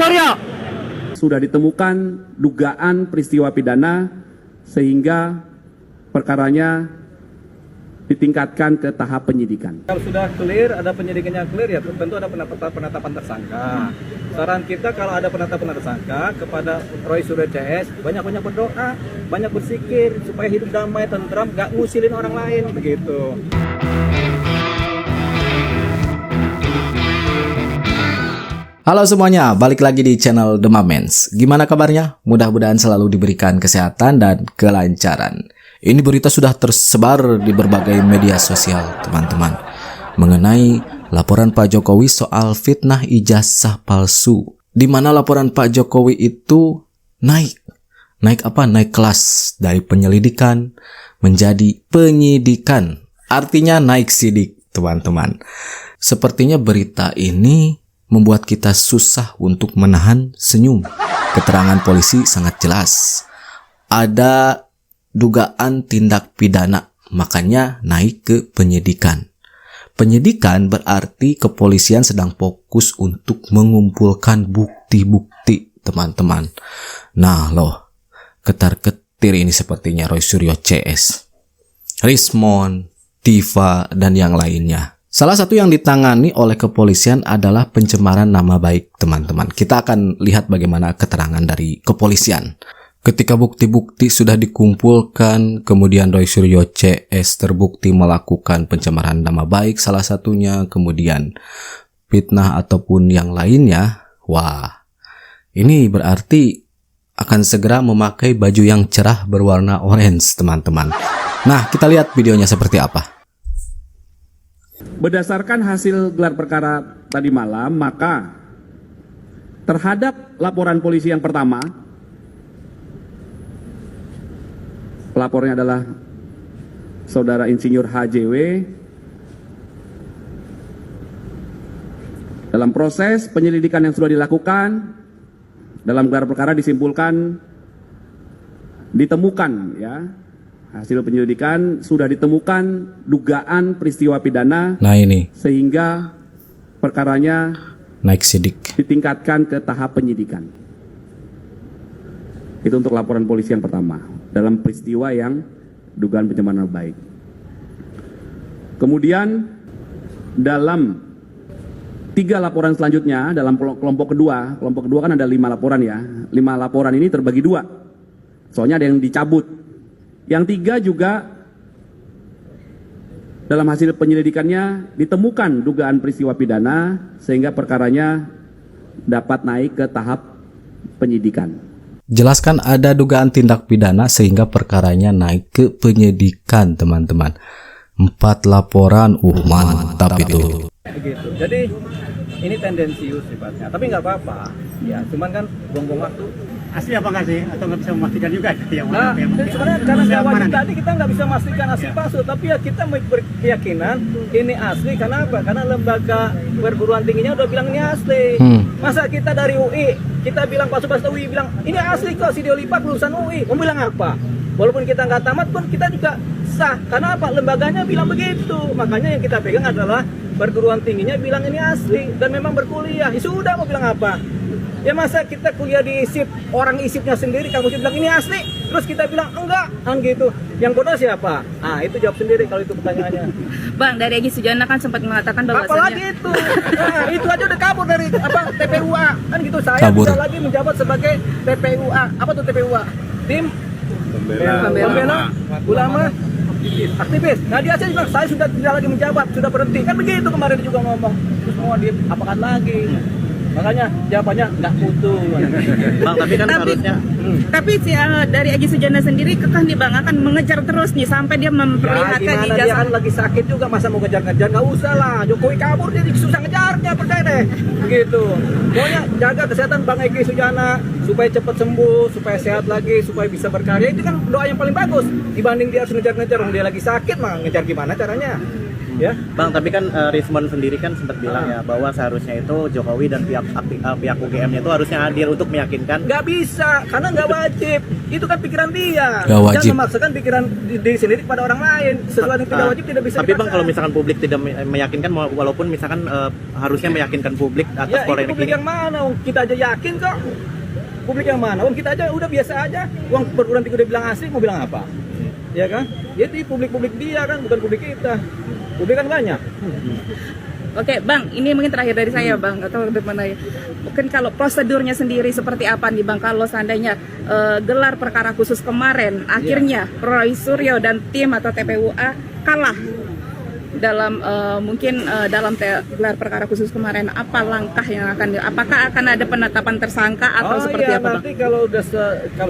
Gloria. Sudah ditemukan dugaan peristiwa pidana sehingga perkaranya ditingkatkan ke tahap penyidikan. Kalau sudah clear, ada penyidikannya clear ya tentu ada penetapan tersangka. Saran kita kalau ada penetapan tersangka kepada Roy Suryo CS, banyak-banyak berdoa, banyak bersikir supaya hidup damai, tentram, gak ngusilin orang lain begitu. Halo semuanya, balik lagi di channel The Mamens. Gimana kabarnya? Mudah-mudahan selalu diberikan kesehatan dan kelancaran. Ini berita sudah tersebar di berbagai media sosial, teman-teman, mengenai laporan Pak Jokowi soal fitnah ijazah palsu. Di mana laporan Pak Jokowi itu naik apa? Naik kelas dari penyelidikan menjadi penyidikan. Artinya naik sidik, teman-teman. Sepertinya berita ini membuat kita susah untuk menahan senyum. Keterangan polisi sangat jelas. Ada dugaan tindak pidana, makanya naik ke penyidikan. Penyidikan berarti kepolisian sedang fokus untuk mengumpulkan bukti-bukti, teman-teman. Nah loh, ketar-ketir ini sepertinya Roy Suryo CS, Rismond, Tifa, dan yang lainnya. Salah satu yang ditangani oleh kepolisian adalah pencemaran nama baik, teman-teman. Kita akan lihat bagaimana keterangan dari kepolisian. Ketika bukti-bukti sudah dikumpulkan, kemudian Roy Suryo CS terbukti melakukan pencemaran nama baik salah satunya, kemudian fitnah ataupun yang lainnya. Wah, ini berarti akan segera memakai baju yang cerah berwarna orange, teman-teman. Nah, kita lihat videonya seperti apa. Berdasarkan hasil gelar perkara tadi malam, maka terhadap laporan polisi yang pertama, pelapornya adalah Saudara Insinyur HJW. Dalam proses penyelidikan yang sudah dilakukan, dalam gelar perkara disimpulkan, ditemukan ya, hasil penyelidikan sudah ditemukan dugaan peristiwa pidana. Nah ini, sehingga perkaranya naik sidik, ditingkatkan ke tahap penyidikan. Itu untuk laporan polisi yang pertama dalam peristiwa yang dugaan pencemaran nama baik. Kemudian dalam 3 laporan selanjutnya, dalam kelompok kedua kan ada 5 laporan ya. 5 laporan ini terbagi 2. Soalnya ada yang dicabut. Yang 3 juga dalam hasil penyelidikannya ditemukan dugaan peristiwa pidana sehingga perkaranya dapat naik ke tahap penyidikan. Jelaskan ada dugaan tindak pidana sehingga perkaranya naik ke penyidikan, teman-teman. 4 laporan, mantap itu. Begitu. Jadi ini tendensius sifatnya, tapi nggak apa-apa. Ya, cuman kan buang-buang waktu. Asli apa nggak sih? Atau nggak bisa memastikan juga yang mana? Nah, sebenarnya karena kawan tadi kita nggak bisa memastikan asli palsu, tapi ya kita berkeyakinan ini asli. Karena apa? Karena lembaga perguruan tingginya udah bilang ini asli. Masa kita dari UI, kita bilang palsu-palsu, UI bilang ini asli kok, Sidio Lipat lulusan UI. Mau bilang apa? Walaupun kita nggak tamat pun kita juga sah. Karena apa? Lembaganya bilang begitu. Makanya yang kita pegang adalah perguruan tingginya bilang ini asli dan memang berkuliah. Ya sudah, mau bilang apa? Ya masa kita kuliah di ISIP, orang ISIPnya sendiri kampusnya bilang ini asli, terus kita bilang enggak, kan gitu. Yang bodoh siapa? Ah, itu jawab sendiri kalau itu pertanyaannya. Bang, dari Egy Sujana kan sempat mengatakan bahwa apalagi itu, nah, itu aja udah kabur dari apa TPUA, kan gitu. Saya Kabur. bisa lagi menjabat sebagai TPUA. Apa tuh TPUA? Tim Pembela Ulama Aktivis. Nah dia aja bilang saya sudah tidak lagi menjabat, sudah berhenti. Kan begitu kemarin juga ngomong. Terus mau diapakan lagi? Makanya jawabannya nggak utuh. Bang, tapi kan harusnya. Tapi dari Egy Sujana sendiri kekeh nih Bang akan mengejar terus nih sampai dia memperlihatkan ya, gimana, dia kan lagi sakit juga, masa mau ngejar-ngejar? Nggak usah lah, Jokowi kabur dia susah ngejarnya, percaya deh. Begitu. Pokoknya jaga kesehatan Bang Egy Sujana supaya cepat sembuh, supaya sehat lagi, supaya bisa berkarya. Itu kan doa yang paling bagus dibanding dia harus ngejar-ngejar. Dia lagi sakit mah ngejar gimana caranya? Ya. Bang, tapi kan Rismon sendiri kan sempat bilang ya bahwa seharusnya itu Jokowi dan pihak UGM-nya itu harusnya hadir untuk meyakinkan. Nggak bisa, karena nggak wajib. Itu kan pikiran dia. Nggak wajib. Jangan memaksakan pikiran diri sendiri kepada orang lain. Sesuatu yang tidak wajib tidak bisa Tapi Bang, kalau misalkan publik tidak meyakinkan, walaupun misalkan harusnya meyakinkan publik atas ya, itu polemik publik ini. yang mana? Kita aja yakin kok. Publik yang mana? Kita aja udah biasa aja. Uang perguruan tinggi udah bilang asli, mau bilang apa? Ya kan? Jadi publik dia kan, bukan publik kita. Publik kan banyak. Oke, Bang, ini mungkin terakhir dari saya, Bang, atau bagaimana ya? Mungkin kalau prosedurnya sendiri seperti apa nih, Bang, kalau seandainya gelar perkara khusus kemarin, akhirnya Roy Suryo dan tim atau TPUA kalah dalam dalam gelar perkara khusus kemarin, apa langkah yang apakah akan ada penetapan tersangka atau seperti apa, Bang? Nanti kalau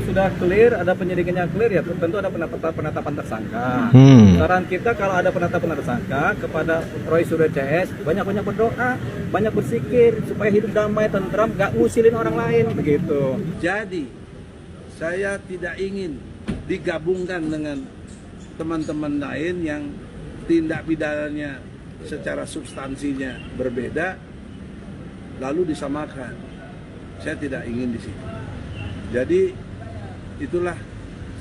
sudah clear, ada penyidikannya clear ya tentu ada penetapan tersangka. Saran kita kalau ada penetapan tersangka kepada Roy Suryo CS, banyak berdoa, banyak bersikir supaya hidup damai, tentram, gak ngusilin orang lain begitu. Jadi saya tidak ingin digabungkan dengan teman-teman lain yang tindak pidananya secara substansinya berbeda lalu disamakan. Saya tidak ingin di situ. Jadi itulah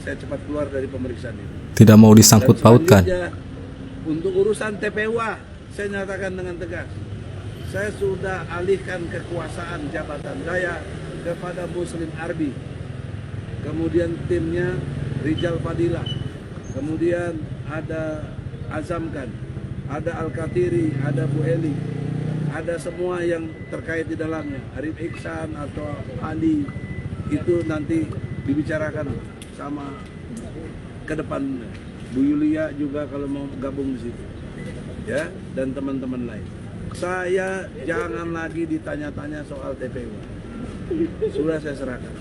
saya cepat keluar dari pemeriksaan ini. Tidak mau disangkut pautkan. Untuk urusan TPUA saya nyatakan dengan tegas, saya sudah alihkan kekuasaan jabatan saya kepada Muslim Arbi, kemudian timnya Rijal Fadilah, kemudian ada Azamkan, ada Al-Katiri, ada Bu Eli, ada semua yang terkait di dalamnya, Arif Iksan atau Ali, itu nanti dibicarakan sama ke depan. Bu Yulia juga kalau mau gabung di situ, ya, dan teman-teman lain. Saya jangan lagi ditanya-tanya soal TPU, sudah saya serahkan,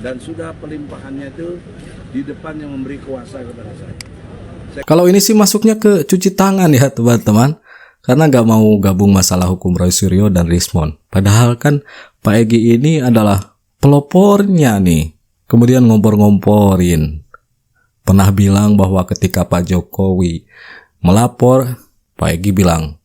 dan sudah pelimpahannya itu di depan yang memberi kuasa kepada saya. Kalau ini sih masuknya ke cuci tangan ya teman-teman, karena nggak mau gabung masalah hukum Roy Suryo dan Rismon. Padahal kan Pak Egy ini adalah pelopornya nih, kemudian ngompor-ngomporin. Pernah bilang bahwa ketika Pak Jokowi melapor, Pak Egy bilang,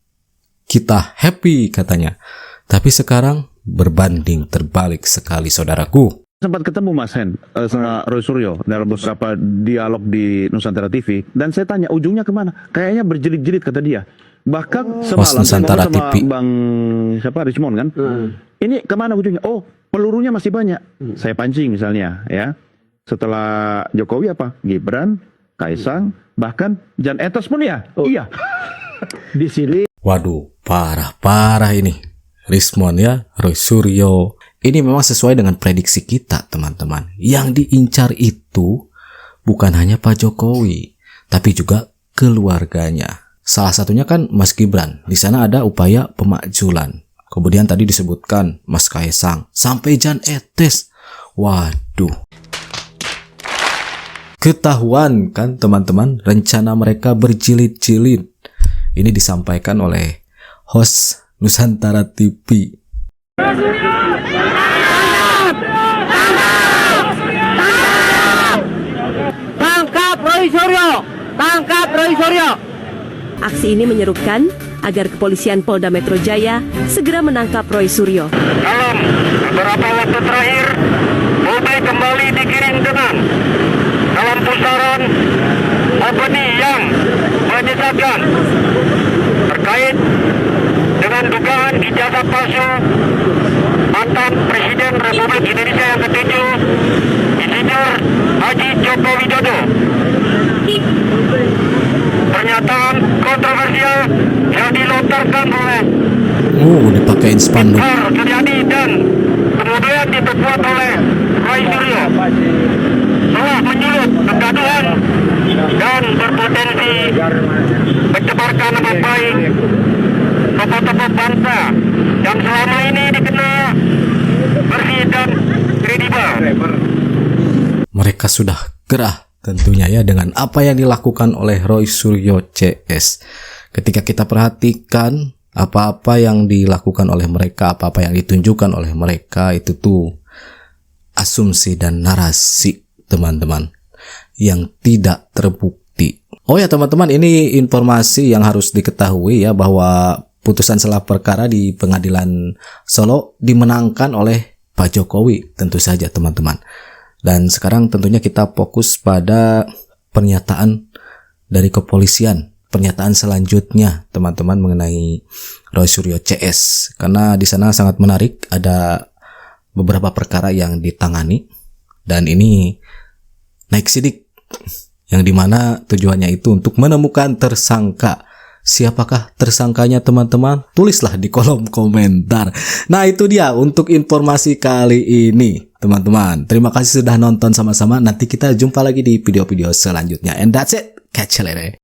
kita happy katanya. Tapi sekarang berbanding terbalik sekali saudaraku. Sempat ketemu Mas Hen sama Roy Suryo dalam beberapa dialog di Nusantara TV, dan saya tanya ujungnya kemana? Kayaknya berjelit-jelit kata dia. Bahkan semalam Nusantara sama TV. Bang siapa Rismon kan? Ini kemana ujungnya? Oh, pelurunya masih banyak. Saya pancing misalnya ya. Setelah Jokowi apa? Gibran, Kaisang, bahkan Jan Etes pun ya. Iya. Di sini. Waduh, parah ini. Rismon ya, Roy Suryo. Ini memang sesuai dengan prediksi kita, teman-teman. Yang diincar itu bukan hanya Pak Jokowi, tapi juga keluarganya. Salah satunya kan Mas Gibran. Di sana ada upaya pemakzulan. Kemudian tadi disebutkan Mas Kaisang, sampai Jan Etes. Waduh. Ketahuan kan, teman-teman, rencana mereka berjilid-jilid. Ini disampaikan oleh host Nusantara TV. Tangkap Roy Suryo! Tangkap Roy Suryo! Aksi ini menyerukan agar kepolisian Polda Metro Jaya segera menangkap Roy Suryo. Dalam beberapa waktu terakhir, publik kembali digiring dengan dalam pusaran opini yang menyesatkan terkait dengan dugaan ijazah palsu mantan Presiden Republik Indonesia yang ke-7, Insinyur Haji Joko Widodo. Pernyataan kontroversial yang dilontarkan oleh dipakein spanduk. terjadi dan kemudian diperkuat oleh Roy Suryo telah menyulut kegaduhan dan berpotensi mencemarkan nama baik tokoh-tokoh bangsa yang selama ini dikenal bersih dan kredibel. Mereka sudah gerah tentunya ya dengan apa yang dilakukan oleh Roy Suryo CS. Ketika kita perhatikan apa-apa yang dilakukan oleh mereka, apa-apa yang ditunjukkan oleh mereka, itu tuh asumsi dan narasi, teman-teman, yang tidak terbukti. Oh ya teman-teman, ini informasi yang harus diketahui ya, bahwa putusan selah perkara di Pengadilan Solo dimenangkan oleh Pak Jokowi tentu saja teman-teman. Dan sekarang tentunya kita fokus pada pernyataan dari kepolisian, pernyataan selanjutnya teman-teman mengenai Roy Suryo CS, karena di sana sangat menarik, ada beberapa perkara yang ditangani dan ini naik sidik, yang dimana tujuannya itu untuk menemukan tersangka. Siapakah tersangkanya teman-teman? Tulislah di kolom komentar. Nah itu dia untuk informasi kali ini teman-teman. Terima kasih sudah nonton sama-sama. Nanti kita jumpa lagi di video-video selanjutnya. And that's it. Catch you later.